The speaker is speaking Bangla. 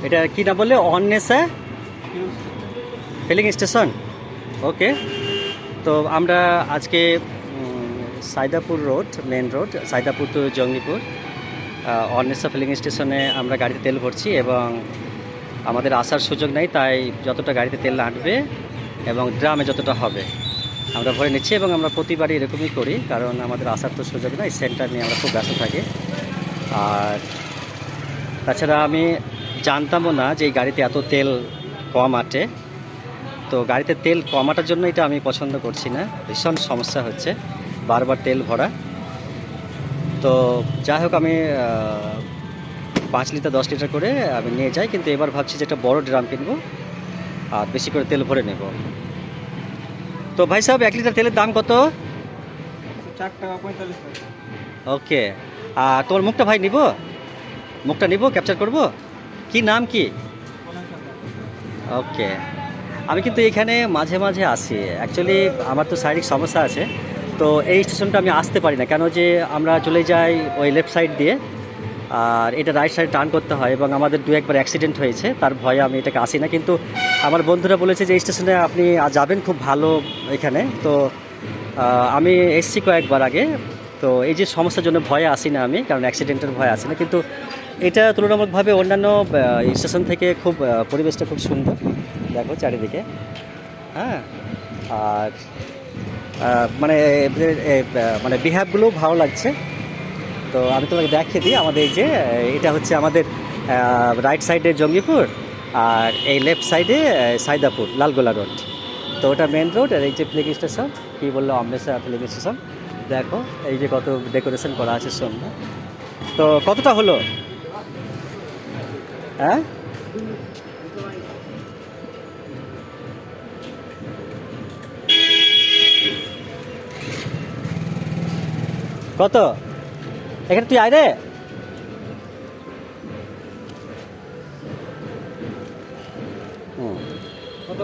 এটা কি না বললে অন্নেসা ফিলিং স্টেশন। ওকে, তো আমরা আজকে Saidapur road, main road Saidapur to Jangipur অন্নেসা ফিলিং স্টেশনে আমরা গাড়িতে তেল ভরছি এবং আমাদের আসার সুযোগ নেই, তাই যতটা গাড়িতে তেল আঁটবে এবং ড্রামে যতটা হবে আমরা ভরে নিচ্ছি। এবং আমরা প্রতিবারই এরকমই করি, কারণ আমাদের আসার তো সুযোগ নেই, সেন্টার নিয়ে আমরা খুব ব্যস্ত থাকি। আর তাছাড়া আমি জানতামও না যে এই গাড়িতে এত তেল কম আটে। তো গাড়িতে তেল কম আটার জন্য এটা আমি পছন্দ করছি না, ভীষণ সমস্যা হচ্ছে বারবার তেল ভরা। তো যাই হোক, আমি 5 লিটার 10 লিটার করে আমি নিয়ে যাই, কিন্তু এবার ভাবছি যে একটা বড় ড্রাম কিনবো আর বেশি করে তেল ভরে নেব। তো ভাই সাহেব, 1 লিটার তেলের দাম কত? 4 টাকা 45 পয়সা। ওকে, আর তোমার মুখটা ভাই নিব, মুখটা নিব, ক্যাপচার করব। কি নাম কি? ওকে, আমি কিন্তু এখানে মাঝে মাঝে আসি। অ্যাকচুয়ালি আমার তো শারীরিক সমস্যা আছে, তো এই স্টেশনটা আমি আসতে পারি না, কেন যে আমরা চলে যাই ওই লেফট সাইড দিয়ে, আর এটা রাইট সাইড টার্ন করতে হয় এবং আমাদের 2-1 বার অ্যাক্সিডেন্ট হয়েছে, তার ভয়ে আমি এটাকে আসি না। কিন্তু আমার বন্ধুরা বলেছে যে এই স্টেশনে আপনি যাবেন, খুব ভালো এখানে। তো আমি এসছি কয়েকবার আগে, তো এই যে সমস্যার জন্য ভয়ে আসি না আমি, কারণ অ্যাক্সিডেন্টের ভয়ে আসি না। কিন্তু এটা তুলনামূলকভাবে অন্যান্য স্টেশন থেকে খুব পরিবেশটা খুব সুন্দর, দেখো চারিদিকে। হ্যাঁ, আর মানে মানে বিহেভগুলোও ভালো লাগছে। তো আমি তোমাকে দেখিয়ে দিই, আমাদের এই যে এটা হচ্ছে আমাদের রাইট সাইডে জঙ্গিপুর, আর এই লেফট সাইডে সাইদাপুর লালগোলা রোড। তো ওটা মেন রোড, আর এই যে ফিলিং স্টেশন, কী বললো, অমলেসা ফিলিং স্টেশন। দেখো এই যে কত ডেকোরেশন করা আছে সুন্দর। তো কতটা হলো? হ্যাঁ, কত? এখানে তুই আয় রে। হুম, কত?